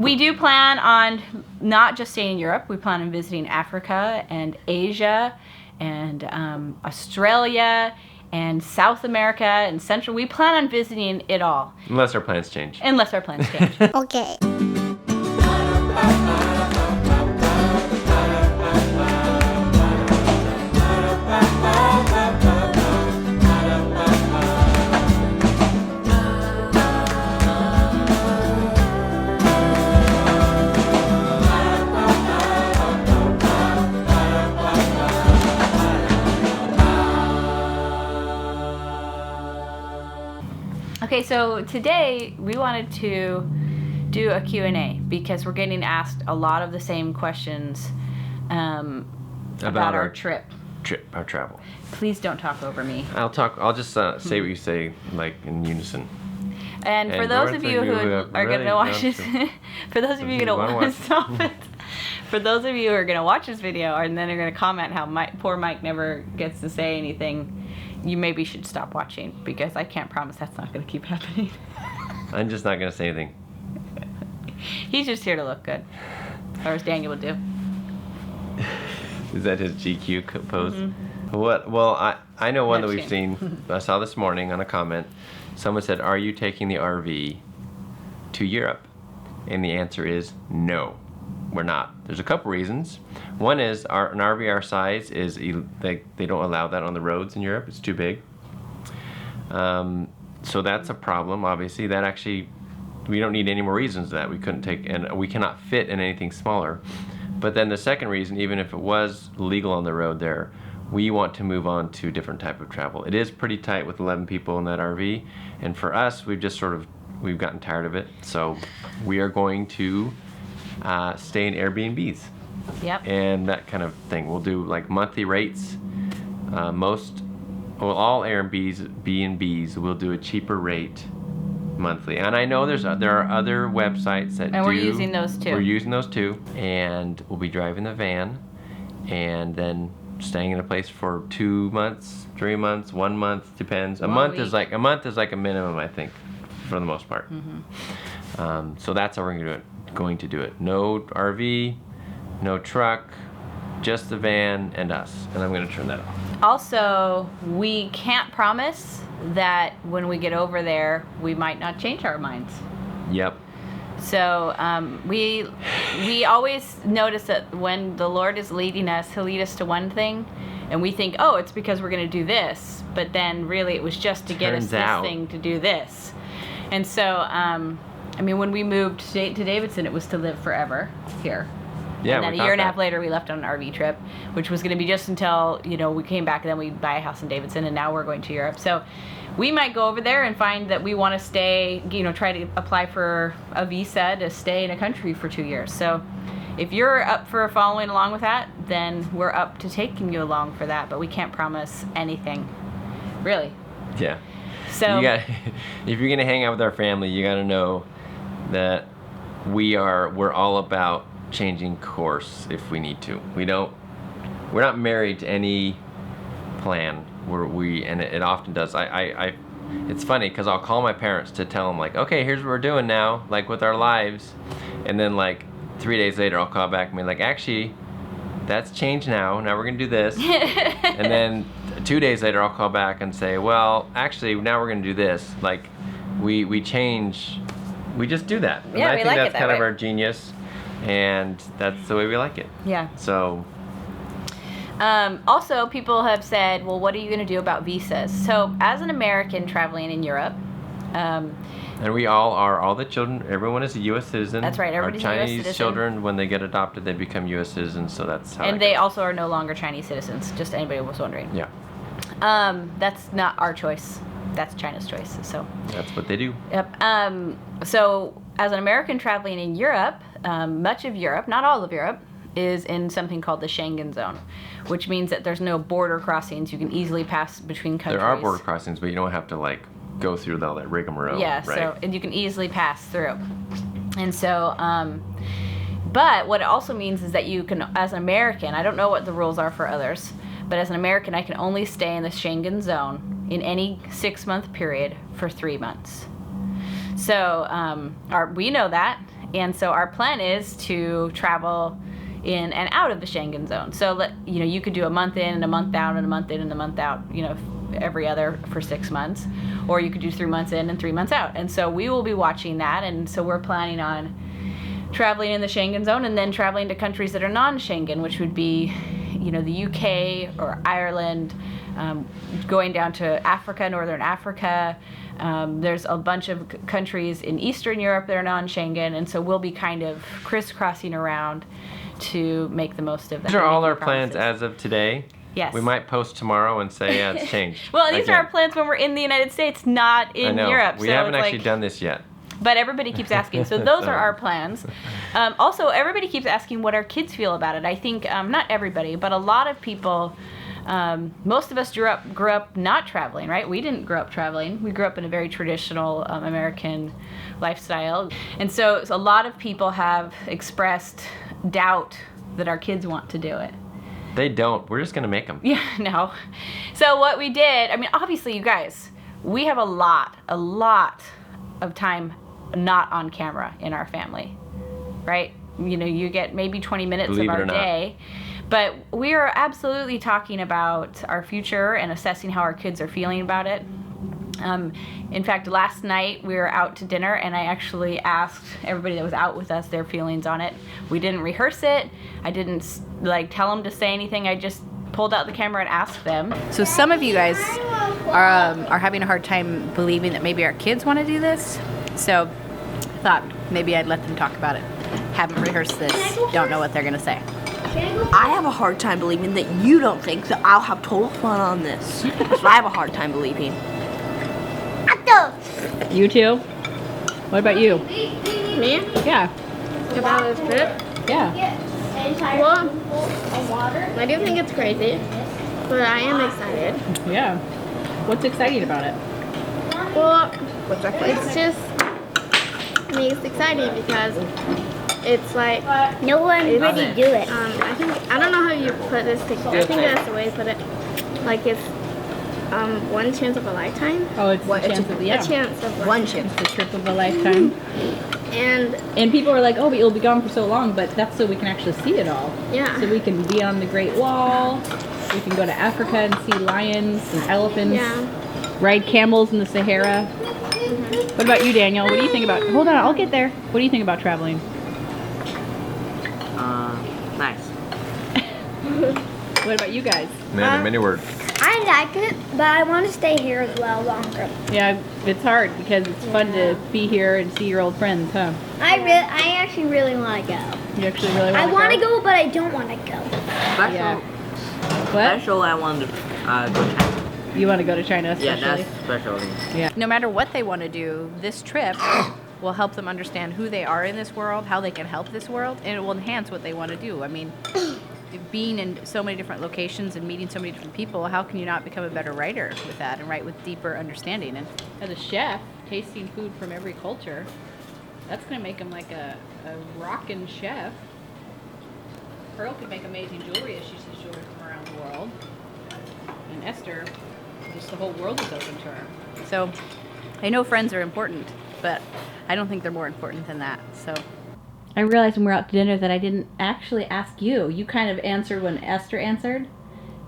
We do plan on not just staying in Europe. We plan on visiting Africa and Asia and Australia and South America and Central. We plan on visiting it all. Unless our plans change. Okay. Okay, so today we wanted to do a Q&A because we're getting asked a lot of the same questions about our trip. Our travel. Please don't talk over me. I'll just say what you say, like in unison. And for those of you who are going to watch this, for those of you who are going to stop it. For those of you who are going to watch this video and then are going to comment how poor Mike never gets to say anything, you maybe should stop watching because I can't promise that's not going to keep happening. I'm just not going to say anything. He's just here to look good, or as Daniel would do. Is that his GQ pose? Mm-hmm. What? Well, I know one that we've seen. I saw this morning on a comment. Someone said, "Are you taking the RV to Europe?" And the answer is no. We're not. There's a couple reasons. One is an RV our size is they don't allow that on the roads in Europe. It's too big. So that's a problem. Obviously, that actually we don't need any more reasons that we couldn't take, and we cannot fit in anything smaller. But then the second reason, even if it was legal on the road there, we want to move on to a different type of travel. It is pretty tight with 11 people in that RV, and for us, we've gotten tired of it. So we are going to stay in Airbnbs. Yep. And that kind of thing. We'll do like monthly rates. All Airbnbs will do a cheaper rate monthly. And I know there are other websites that and we're using those too. We're using those too. And we'll be driving the van and then staying in a place for 2 months, 3 months, 1 month, depends. A month is like a minimum, I think, for the most part. Mm-hmm. So that's how we're going to do it. No RV, no truck, just the van and us. And I'm going to turn that off. Also, we can't promise that when we get over there, we might not change our minds. Yep. So we always notice that when the Lord is leading us, He'll lead us to one thing, and we think, oh, it's because we're going to do this. But then really it was just to get us this thing to do this. And so, when we moved to Davidson, it was to live forever here. Yeah, and then a year and a half later, we left on an RV trip, which was going to be just until, we came back, and then we buy a house in Davidson, and now we're going to Europe. So we might go over there and find that we want to stay, try to apply for a visa to stay in a country for 2 years. So if you're up for following along with that, then we're up to taking you along for that, but we can't promise anything, really. Yeah. So if you're going to hang out with our family, you got to know that we're all about changing course if we need to. We're not married to any plan and it often does. It's funny because I'll call my parents to tell them like, okay, here's what we're doing now, like with our lives, and then like 3 days later I'll call back and be like, actually that's changed now we're gonna do this. And then 2 days later I'll call back and say, well, actually now we're gonna do this. Like we change, we just do that. And I think that's kind of our genius. And that's the way we like it. Yeah. So. Also, people have said, well, what are you going to do about visas? So, as an American traveling in Europe. And we all the children, everyone is a U.S. citizen. That's right, everybody's a U.S. citizen. Chinese children, when they get adopted, they become U.S. citizens, so that's how. And they also are no longer Chinese citizens, just anybody was wondering. Yeah. That's not our choice. That's China's choice, so. That's what they do. Yep. So, as an American traveling in Europe, much of Europe, not all of Europe, is in something called the Schengen zone, which means that there's no border crossings. You can easily pass between countries. There are border crossings, but you don't have to like go through all that rigmarole. Yeah, right? And you can easily pass through. And so, but what it also means is that you can, as an American, I don't know what the rules are for others, but as an American, I can only stay in the Schengen zone in any 6-month period for 3 months. So we know that, And so our plan is to travel in and out of the Schengen zone. So, you could do a month in and a month out and a month in and a month out, every other for 6 months. Or you could do 3 months in and 3 months out. And so we will be watching that. And so we're planning on traveling in the Schengen zone and then traveling to countries that are non-Schengen, which would be, the UK or Ireland, going down to Africa, Northern Africa. There's a bunch of countries in Eastern Europe that are non-Schengen, and so we'll be kind of crisscrossing around to make the most of that. These are all our plans as of today. Yes. We might post tomorrow and say, yeah, it's changed. Well, these are our plans when we're in the United States, not in Europe. We haven't actually done this yet. But everybody keeps asking. So those are our plans. Also, everybody keeps asking what our kids feel about it. I think, not everybody, but a lot of people, most of us grew up not traveling, right? We didn't grow up traveling. We grew up in a very traditional American lifestyle. And so a lot of people have expressed doubt that our kids want to do it. They don't. We're just going to make them. Yeah, no. So what we did, obviously, you guys, we have a lot of time not on camera in our family, right? You get maybe 20 minutes of our day, but we are absolutely talking about our future and assessing how our kids are feeling about it. In fact, last night we were out to dinner and I actually asked everybody that was out with us their feelings on it. We didn't rehearse it. I didn't tell them to say anything. I just pulled out the camera and asked them. So some of you guys are having a hard time believing that maybe our kids want to do this. So I thought maybe I'd let them talk about it. Haven't rehearsed this. Don't know what they're going to say. I have a hard time believing that you don't think that I'll have total fun on this. So I have a hard time believing. You too? What about you? Me? Yeah. About this trip? Yeah. Well, I do think it's crazy, but I am excited. Yeah. What's exciting about it? Well, it's just makes exciting because it's like No one really do it. I don't know how you put this together. I think that's the way to put it. Like it's one chance of a lifetime. Oh, it's a chance of A chance of One chip. It's the trip of a lifetime. And people are like, oh, but you'll be gone for so long, but that's so we can actually see it all. Yeah. So we can be on the Great Wall. We can go to Africa and see lions and elephants. yeah. Ride camels in the Sahara. What about you, Daniel? What do you think about? Hold on, I'll get there. What do you think about traveling? Nice. What about you guys? Many words. I like it, but I want to stay here as well longer. Yeah, it's hard because it's fun to be here and see your old friends, huh? I actually really want to go. You actually really want to I want to go, but I don't want to go. Special. Yeah. What? Special, I wanted to go to China. You want to go to China especially? Yeah, that's special. Yeah. No matter what they want to do, this trip will help them understand who they are in this world, how they can help this world, and it will enhance what they want to do. I mean, being in so many different locations and meeting so many different people, how can you not become a better writer with that and write with deeper understanding? And as a chef, tasting food from every culture, that's going to make him like a rockin' chef. Pearl could make amazing jewelry as she sees jewelry from around the world. And Esther, just the whole world is open to her. So I know friends are important, but I don't think they're more important than that. So I realized when we were out to dinner that I didn't actually ask you. You kind of answered when Esther answered,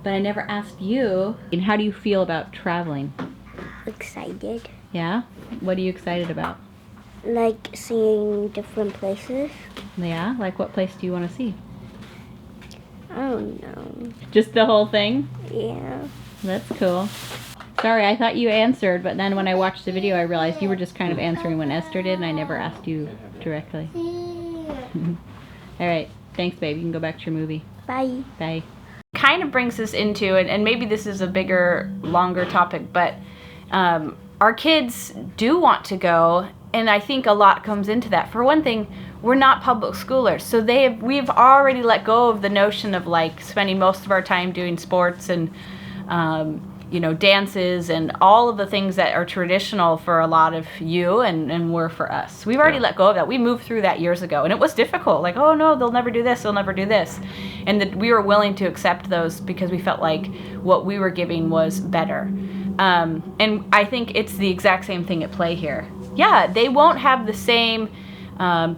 but I never asked you. And how do you feel about traveling? Excited. Yeah? What are you excited about? Like seeing different places. Yeah? Like what place do you want to see? I don't know. Just the whole thing? Yeah. That's cool. Sorry, I thought you answered, but then when I watched the video, I realized you were just kind of answering when Esther did, and I never asked you directly. All right. Thanks, babe. You can go back to your movie. Bye. Bye. Kind of brings us into, and maybe this is a bigger, longer topic, but our kids do want to go, and I think a lot comes into that. For one thing, we're not public schoolers, so we've already let go of the notion of like spending most of our time doing sports and dances and all of the things that are traditional for a lot of you and were for us. We've already let go of that. We moved through that years ago, and it was difficult. Like, oh no, they'll never do this, they'll never do this. And that we were willing to accept those because we felt like what we were giving was better. And I think it's the exact same thing at play here. Yeah, they won't have the same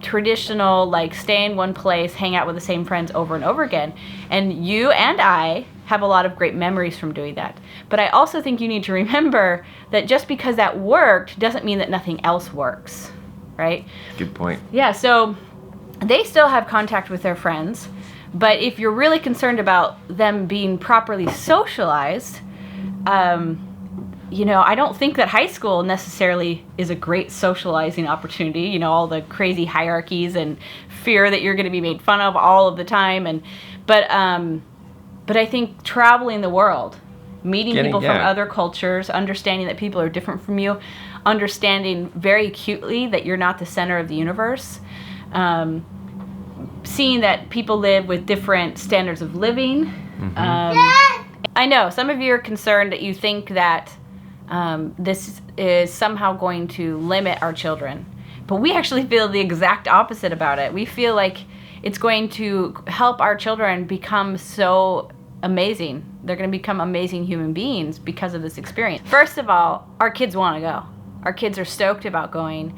traditional, like stay in one place, hang out with the same friends over and over again. And you and I have a lot of great memories from doing that. But I also think you need to remember that just because that worked doesn't mean that nothing else works, right? Good point. Yeah, so they still have contact with their friends, but if you're really concerned about them being properly socialized, I don't think that high school necessarily is a great socializing opportunity. All the crazy hierarchies and fear that you're going to be made fun of all of the time. But I think traveling the world, meeting people from other cultures, understanding that people are different from you, understanding very acutely that you're not the center of the universe, seeing that people live with different standards of living. I know some of you are concerned that you think that this is somehow going to limit our children, but we actually feel the exact opposite about it. We feel like it's going to help our children become so amazing. They're going to become amazing human beings because of this experience. First of all, our kids want to go. Our kids are stoked about going.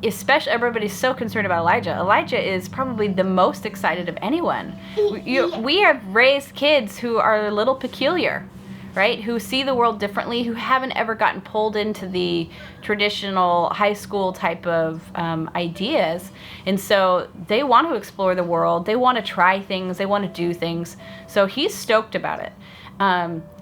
Especially, everybody's so concerned about Elijah. Elijah is probably the most excited of anyone. We have raised kids who are a little peculiar, right? Who see the world differently, who haven't ever gotten pulled into the traditional high school type of ideas. And so they want to explore the world. They want to try things. They want to do things. So he's stoked about it.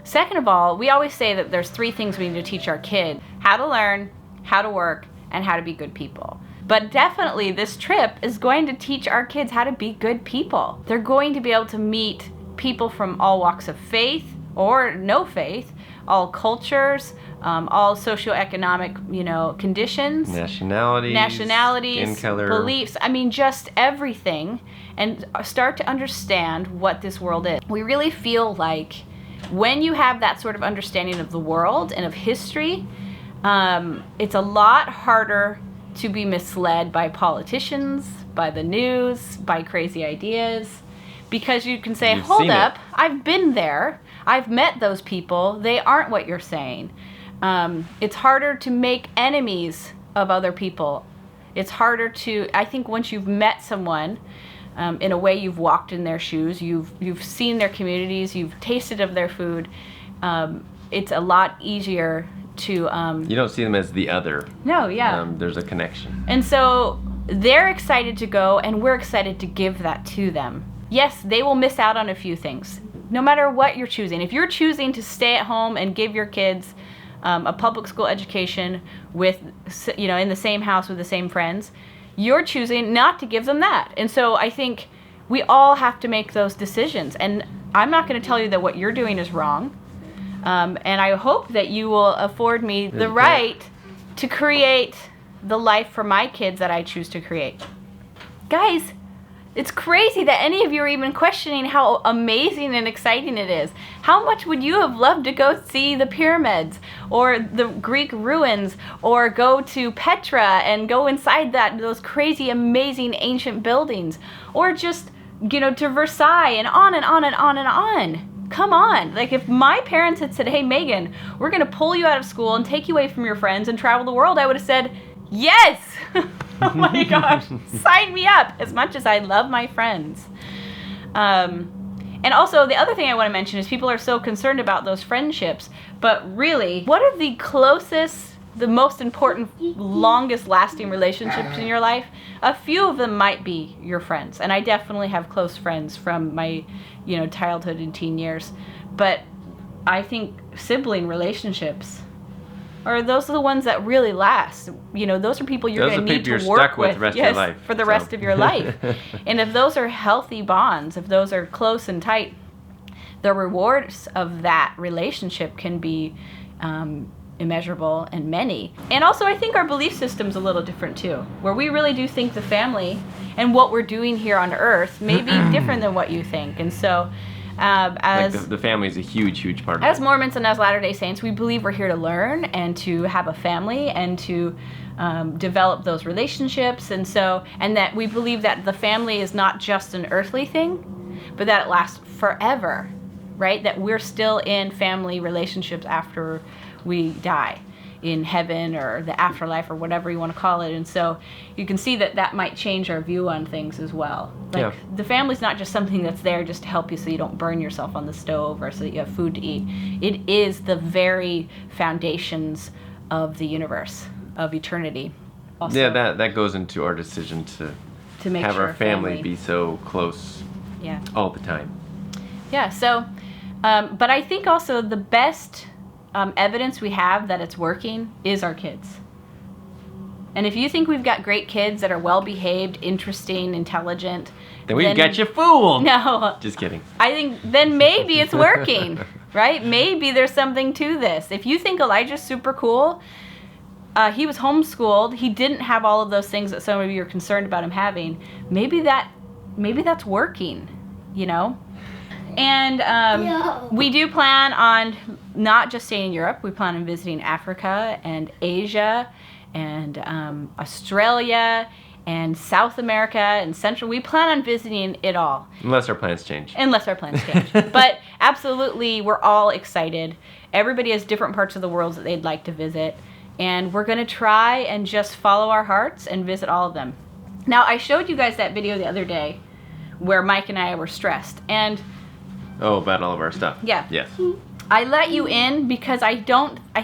Second of all, we always say that there's 3 things we need to teach our kids: how to learn, how to work, and how to be good people. But definitely this trip is going to teach our kids how to be good people. They're going to be able to meet people from all walks of faith or no faith, all cultures, all socioeconomic, conditions, nationalities, skin color, beliefs. I mean, just everything, and start to understand what this world is. We really feel like when you have that sort of understanding of the world and of history, it's a lot harder to be misled by politicians, by the news, by crazy ideas, because you can say, hold up, I've been there. I've met those people. They aren't what you're saying. It's harder to make enemies of other people. It's harder to, I think once you've met someone, in a way you've walked in their shoes, you've seen their communities, you've tasted of their food, it's a lot easier to... you don't see them as the other. No, yeah. There's a connection. And so they're excited to go, and we're excited to give that to them. Yes, they will miss out on a few things, no matter what you're choosing. If you're choosing to stay at home and give your kids a public school education with, in the same house with the same friends, you're choosing not to give them that. And so I think we all have to make those decisions. And I'm not going to tell you that what you're doing is wrong. And I hope that you will afford me the right to create the life for my kids that I choose to create. Guys, it's crazy that any of you are even questioning how amazing and exciting it is. How much would you have loved to go see the pyramids or the Greek ruins, or go to Petra and go inside those crazy, amazing ancient buildings, or just, to Versailles, and on and on and on and on. Come on. Like, if my parents had said, hey, Megan, we're going to pull you out of school and take you away from your friends and travel the world, I would have said, yes. Oh my gosh, sign me up, as much as I love my friends. And also, the other thing I want to mention is people are so concerned about those friendships, but really, what are the closest, the most important, longest lasting relationships in your life? A few of them might be your friends, and I definitely have close friends from my, childhood and teen years, but I think sibling relationships, or those are the ones that really last. Those are people you're going to need to work with for the rest of your life. And if those are healthy bonds, if those are close and tight, the rewards of that relationship can be immeasurable and many. And also, I think our belief system's a little different too, where we really do think the family and what we're doing here on Earth may be different than what you think. And so, as the family is a huge part of as it. Mormons and as Latter-day Saints, we believe we're here to learn and to have a family and to develop those relationships, and that we believe that the family is not just an earthly thing, but that it lasts forever, right? That we're still in family relationships after we die. in heaven or the afterlife or whatever you want to call it. And so you can see that that might change our view on things as well. Like the family's not just something that's there just to help you so you don't burn yourself on the stove or so that you have food to eat. It is the very foundations of the universe, of eternity. Also, yeah, that goes into our decision to make have sure our family be so close all the time. Yeah, so, but I think also the best evidence we have that it's working is our kids. And if you think we've got great kids that are well-behaved, interesting, intelligent, then we've got you fooled. No. Just kidding. I think then maybe it's working, right? Maybe there's something to this. If you think Elijah's super cool, he was homeschooled, he didn't have all of those things that some of you are concerned about him having, maybe that's working, you know? And we do plan on not just staying in Europe. We plan on visiting Africa and Asia and Australia and South America and Central. We plan on visiting it all. Unless our plans change. But absolutely, we're all excited. Everybody has different parts of the world that they'd like to visit. And we're going to try and just follow our hearts and visit all of them. Now, I showed you guys that video the other day where Mike and I were stressed. And oh, about all of our stuff. Yeah. Yes. I let you in because I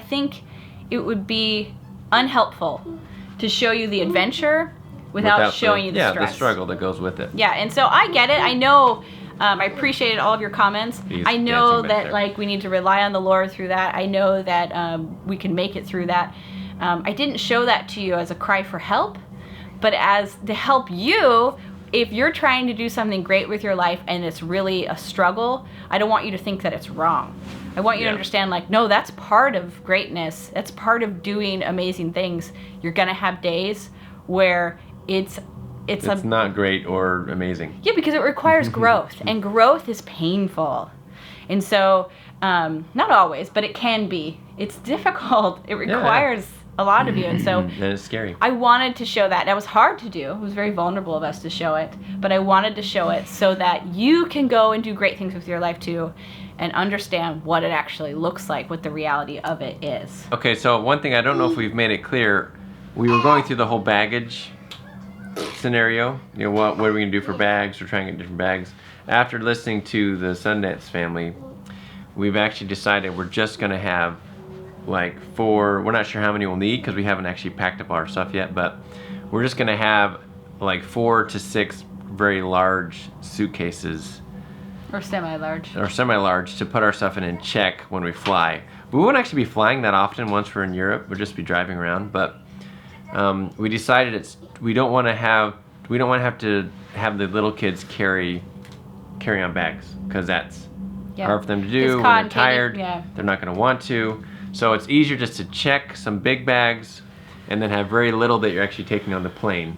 think it would be unhelpful to show you the adventure without showing you the stress. Yeah, the struggle that goes with it. Yeah, and so I get it. I know, I appreciated all of your comments. I know that like we need to rely on the Lord through that. I know that we can make it through that. I didn't show that to you as a cry for help, but as to help you. If you're trying to do something great with your life and it's really a struggle, I don't want you to think that it's wrong. I want you to understand, like, no, that's part of greatness. That's part of doing amazing things. You're going to have days where it's not great or amazing. Yeah, because it requires growth, and growth is painful. And so, not always, but it can be. It's difficult. It requires a lot of you, and so and it's scary. I wanted to show that. That was hard to do. It was very vulnerable of us to show it, but I wanted to show it so that you can go and do great things with your life too, and understand what it actually looks like, what the reality of it is. Okay, so one thing I don't know if we've made it clear, we were going through the whole baggage scenario. You know, what are we gonna do for bags? We're trying to get different bags. After listening to the Sundance family, we've actually decided we're just gonna have like 4, we're not sure how many we'll need because we haven't actually packed up our stuff yet, but we're just gonna have like 4 to 6 very large suitcases. Or semi-large. To put our stuff in and check when we fly. We won't actually be flying that often once we're in Europe. We'll just be driving around, but we decided we don't want to have to have the little kids carry on bags because that's hard for them to do when they're tired. They're not going to want to. So it's easier just to check some big bags and then have very little that you're actually taking on the plane.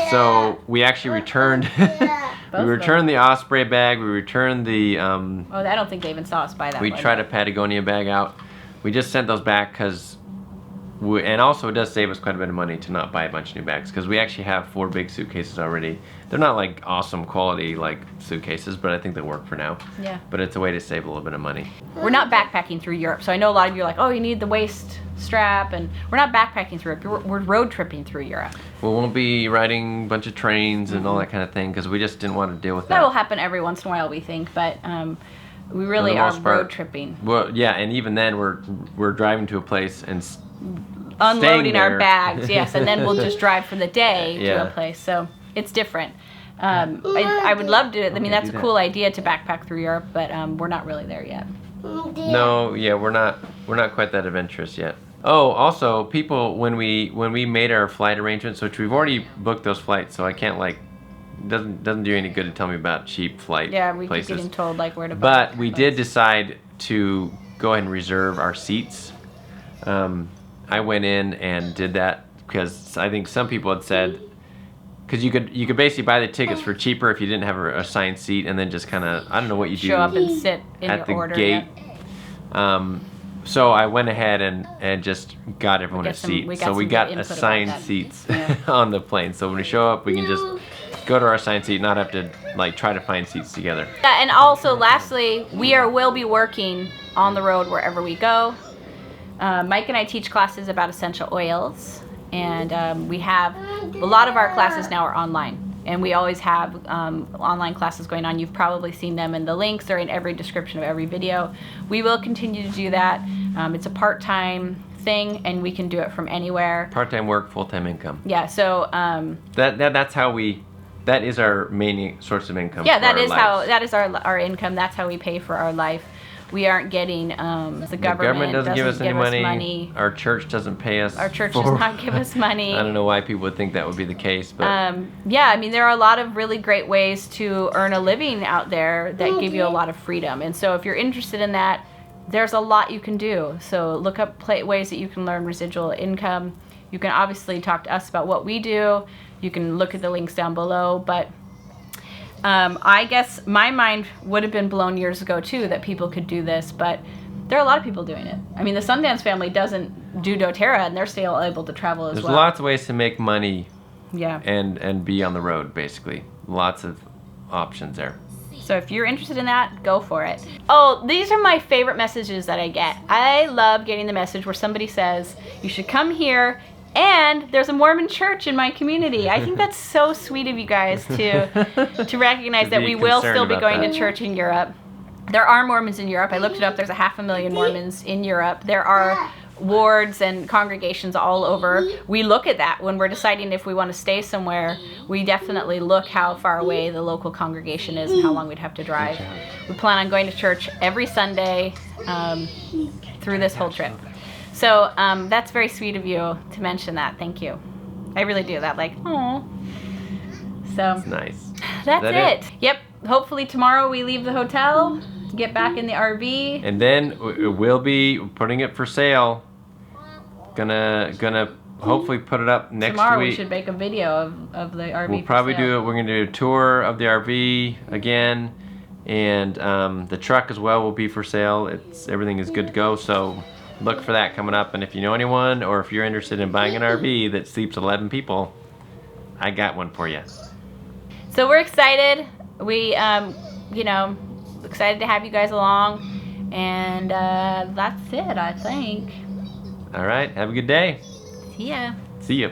So we actually returned the Osprey bag. We returned the I don't think they even saw us buy that. We tried a Patagonia bag out. We just sent those back because and also it does save us quite a bit of money to not buy a bunch of new bags because we actually have 4 big suitcases already. They're not like awesome quality like suitcases, but I think they work for now. Yeah. But it's a way to save a little bit of money. We're not backpacking through Europe, so I know a lot of you are like, oh, you need the waist strap, and we're not backpacking through Europe. We're road tripping through Europe. We won't be riding a bunch of trains and all that kind of thing because we just didn't want to deal with that. That will happen every once in a while, we think, but we really are road tripping. Well, yeah, and even then we're driving to a place and unloading our bags, yes, and then we'll just drive for the day to a place. So it's different. I would love to. I mean, that's a cool idea to backpack through Europe, but we're not really there yet. No, yeah, we're not quite that adventurous yet. Oh, also, people, when we made our flight arrangements, which we've already booked those flights, so I can't doesn't do any good to tell me about cheap flight places. Keep getting told like where to book. But we did decide to go ahead and reserve our seats. I went in and did that because I think some people had said, because you could basically buy the tickets for cheaper if you didn't have an assigned seat, and then just kind of, I don't know what you do. Show up and sit in at your the gate. So I went ahead and just got everyone a seat. So we got assigned seats on the plane. So when we show up, we can just go to our assigned seat, not have to like try to find seats together. Yeah, and also lastly, will be working on the road wherever we go. Mike and I teach classes about essential oils, and we have a lot of our classes now are online. And we always have online classes going on. You've probably seen them, and the links are in every description of every video. We will continue to do that. It's a part-time thing, and we can do it from anywhere. Part-time work, full-time income. Yeah, so that's how that is our main source of income. yeah, for our lives. that is our income. That's how we pay for our life. We aren't getting the government doesn't give us any money. Our church doesn't pay us. Our church does not give us money. I don't know why people would think that would be the case, but yeah, I mean, there are a lot of really great ways to earn a living out there that give you a lot of freedom. And so if you're interested in that, there's a lot you can do. So look up ways that you can learn residual income. You can obviously talk to us about what we do. You can look at the links down below, but I guess my mind would have been blown years ago too that people could do this, but there are a lot of people doing it. I mean, the Sundance family doesn't do doTERRA, and they're still able to travel as well. There's lots of ways to make money. Yeah. And be on the road, basically. Lots of options there. So if you're interested in that, go for it. Oh, these are my favorite messages that I get. I love getting the message where somebody says, you should come here, and there's a Mormon church in my community. I think that's so sweet of you guys to recognize that we will still be going to church in Europe. There are Mormons in Europe. I looked it up. There's 500,000 Mormons in Europe. There are wards and congregations all over. We look at that when we're deciding if we want to stay somewhere. We definitely look how far away the local congregation is and how long we'd have to drive. We plan on going to church every Sunday through this whole trip. So that's very sweet of you to mention that. Thank you. I really do that. Like, oh. So It's nice. that's that it. Yep. Hopefully tomorrow we leave the hotel, get back in the RV. And then we'll be putting it for sale. Gonna hopefully put it up next Tomorrow week. we should make a video of the RV. We'll probably we're gonna do a tour of the RV again, and the truck as well will be for sale. Everything is good to go, so look for that coming up. And if you know anyone, or if you're interested in buying an RV that sleeps 11 people, I got one for you. So we're excited. We excited to have you guys along, and that's it, I think. All right, have a good day. See ya. See you.